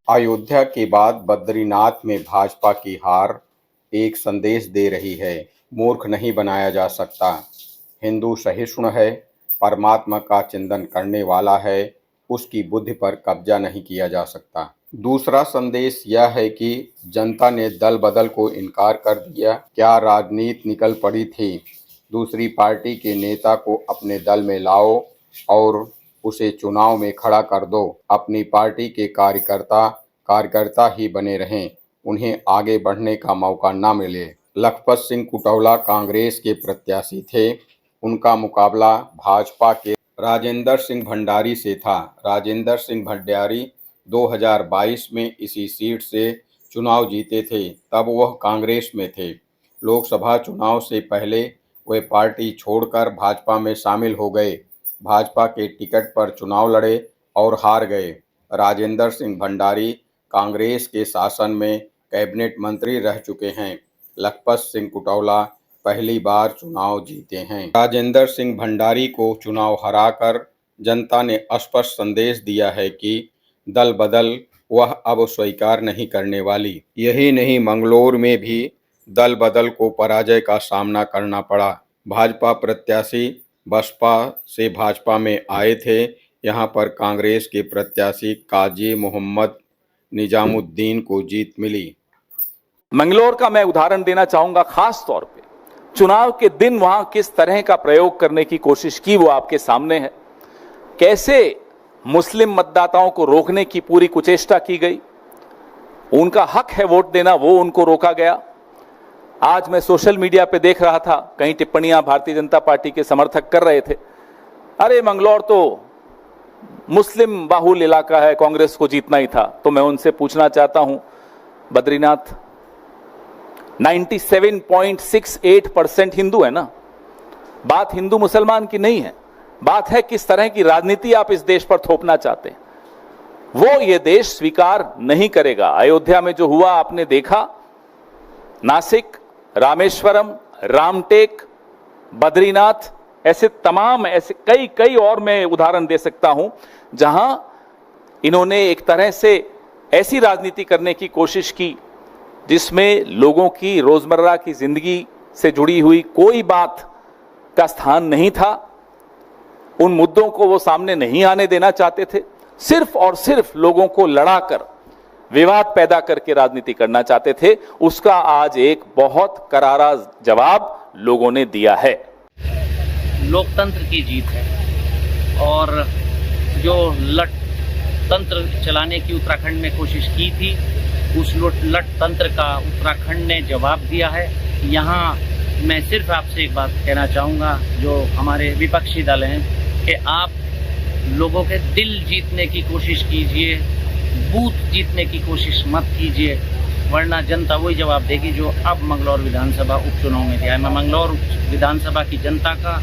अयोध्या के बाद बद्रीनाथ में भाजपा की हार एक संदेश दे रही है। मूर्ख नहीं बनाया जा सकता। हिंदू सहिष्णु है, परमात्मा का चिंतन करने वाला है, उसकी बुद्धि पर कब्जा नहीं किया जा सकता। दूसरा संदेश यह है कि जनता ने दल बदल को इनकार कर दिया। क्या राजनीति निकल पड़ी थी। दूसरी पार्टी के नेता को अपने दल में लाओ और उसे चुनाव में खड़ा कर दो। अपनी पार्टी के कार्यकर्ता ही बने रहें, उन्हें आगे बढ़ने का मौका न मिले। लखपत सिंह कुटौला कांग्रेस के प्रत्याशी थे। उनका मुकाबला भाजपा के राजेंद्र सिंह भंडारी से था। राजेंद्र सिंह भंडारी 2022 में इसी सीट से चुनाव जीते थे, तब वह कांग्रेस में थे। लोकसभा चुनाव से पहले वे पार्टी छोड़कर भाजपा में शामिल हो गए। भाजपा के टिकट पर चुनाव लड़े और हार गए। राजेंद्र सिंह भंडारी कांग्रेस के शासन में कैबिनेट मंत्री रह चुके हैं। लखपत सिंह कुटौला पहली बार चुनाव जीते हैं। राजेंद्र सिंह भंडारी को चुनाव हराकर जनता ने स्पष्ट संदेश दिया है कि दल बदल वह अब स्वीकार नहीं करने वाली। यही नहीं, मंगलौर में भी दल बदल को पराजय का सामना करना पड़ा। भाजपा प्रत्याशी बसपा से भाजपा में आए थे। यहां पर कांग्रेस के प्रत्याशी काजी मोहम्मद निजामुद्दीन को जीत मिली। मंगलौर का मैं उदाहरण देना चाहूंगा। खास तौर पे चुनाव के दिन वहां किस तरह का प्रयोग करने की कोशिश की वो आपके सामने है। कैसे मुस्लिम मतदाताओं को रोकने की पूरी कुचेष्टा की गई। उनका हक है वोट देना, वो उनको रोका गया। आज मैं सोशल मीडिया पे देख रहा था, कई टिप्पणियां भारतीय जनता पार्टी के समर्थक कर रहे थे। अरे मंगलौर तो मुस्लिम बाहुल इलाका है, कांग्रेस को जीतना ही था। तो मैं उनसे पूछना चाहता हूं, बद्रीनाथ 97.68% हिंदू है ना। बात हिंदू मुसलमान की नहीं है, बात है किस तरह की राजनीति आप इस देश पर थोपना चाहते हैं। वो ये देश स्वीकार नहीं करेगा। अयोध्या में जो हुआ आपने देखा, नासिक, रामेश्वरम, रामटेक, बद्रीनाथ, ऐसे तमाम ऐसे कई और मैं उदाहरण दे सकता हूं जहां इन्होंने एक तरह से ऐसी राजनीति करने की कोशिश की जिसमें लोगों की रोजमर्रा की जिंदगी से जुड़ी हुई कोई बात का स्थान नहीं था। उन मुद्दों को वो सामने नहीं आने देना चाहते थे। सिर्फ और सिर्फ लोगों को लड़ाकर, विवाद पैदा करके राजनीति करना चाहते थे। उसका आज एक बहुत करारा जवाब लोगों ने दिया है। लोकतंत्र की जीत है और जो लट तंत्र चलाने की उत्तराखंड में कोशिश की थी, उस लट तंत्र का उत्तराखंड ने जवाब दिया है। यहाँ मैं सिर्फ आपसे एक बात कहना चाहूँगा, जो हमारे विपक्षी दल हैं, कि आप लोगों के दिल जीतने की कोशिश कीजिए, बूथ जीतने की कोशिश मत कीजिए, वरना जनता वही जवाब देगी जो अब मंगलौर विधानसभा उपचुनाव में दिया है। मैं मंगलौर विधानसभा की जनता का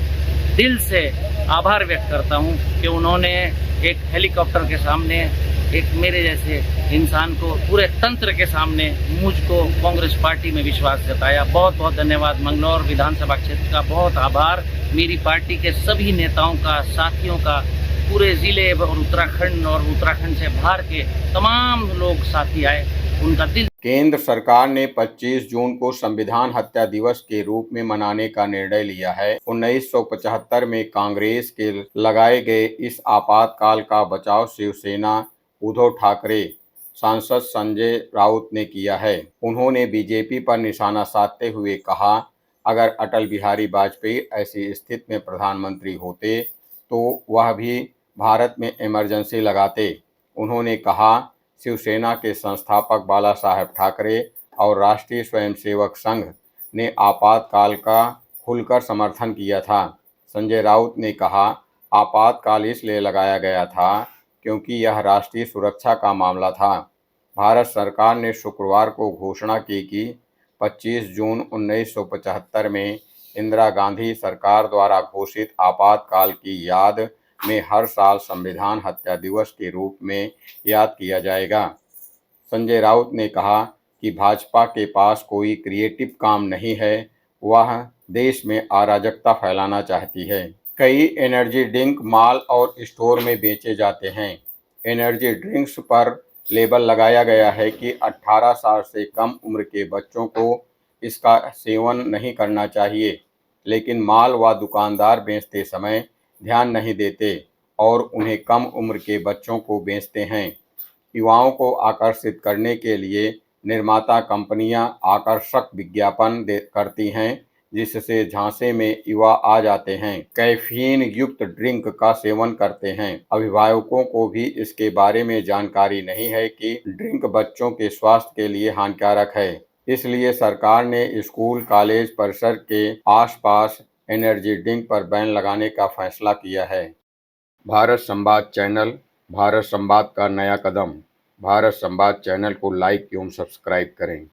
दिल से आभार व्यक्त करता हूं कि उन्होंने एक हेलीकॉप्टर के सामने एक मेरे जैसे इंसान को, पूरे तंत्र के सामने मुझको कांग्रेस पार्टी में विश्वास जताया। बहुत बहुत धन्यवाद। मंगलौर विधानसभा क्षेत्र का बहुत आभार। मेरी पार्टी के सभी नेताओं का, साथियों का, पूरे जिले और उत्तराखंड से बाहर के तमाम लोग साथी आए, उनका दिल। केंद्र सरकार ने 25 जून को संविधान हत्या दिवस के रूप में मनाने का निर्णय लिया है। 1975 में कांग्रेस के लगाए गए इस आपातकाल का बचाव शिवसेना उद्धव ठाकरे सांसद संजय राउत ने किया है। उन्होंने बीजेपी पर निशाना साधते हुए कहा, अगर अटल बिहारी वाजपेयी ऐसी स्थिति में प्रधानमंत्री होते तो वह भी भारत में इमरजेंसी लगाते। उन्होंने कहा, शिवसेना के संस्थापक बाला साहेब ठाकरे और राष्ट्रीय स्वयंसेवक संघ ने आपातकाल का खुलकर समर्थन किया था। संजय राउत ने कहा, आपातकाल इसलिए लगाया गया था क्योंकि यह राष्ट्रीय सुरक्षा का मामला था। भारत सरकार ने शुक्रवार को घोषणा की कि 25 जून 1975 में इंदिरा गांधी सरकार द्वारा घोषित आपातकाल की याद में हर साल संविधान हत्या दिवस के रूप में याद किया जाएगा। संजय राउत ने कहा कि भाजपा के पास कोई क्रिएटिव काम नहीं है, वह देश में अराजकता फैलाना चाहती है। कई एनर्जी ड्रिंक मॉल और स्टोर में बेचे जाते हैं। एनर्जी ड्रिंक्स पर लेबल लगाया गया है कि 18 साल से कम उम्र के बच्चों को इसका सेवन नहीं करना चाहिए, लेकिन माल व दुकानदार बेचते समय ध्यान नहीं देते और उन्हें कम उम्र के बच्चों को बेचते हैं। युवाओं को आकर्षित करने के लिए निर्माता कंपनियां आकर्षक विज्ञापन करती हैं, जिससे झांसे में युवा आ जाते हैं, कैफीन युक्त ड्रिंक का सेवन करते हैं। अभिभावकों को भी इसके बारे में जानकारी नहीं है कि ड्रिंक बच्चों के स्वास्थ्य के लिए हानिकारक है। इसलिए सरकार ने स्कूल कॉलेज परिसर के आसपास एनर्जी ड्रिंक पर बैन लगाने का फैसला किया है। भारत संवाद चैनल, भारत संवाद का नया कदम। भारत संवाद चैनल को लाइक एवं सब्सक्राइब करें।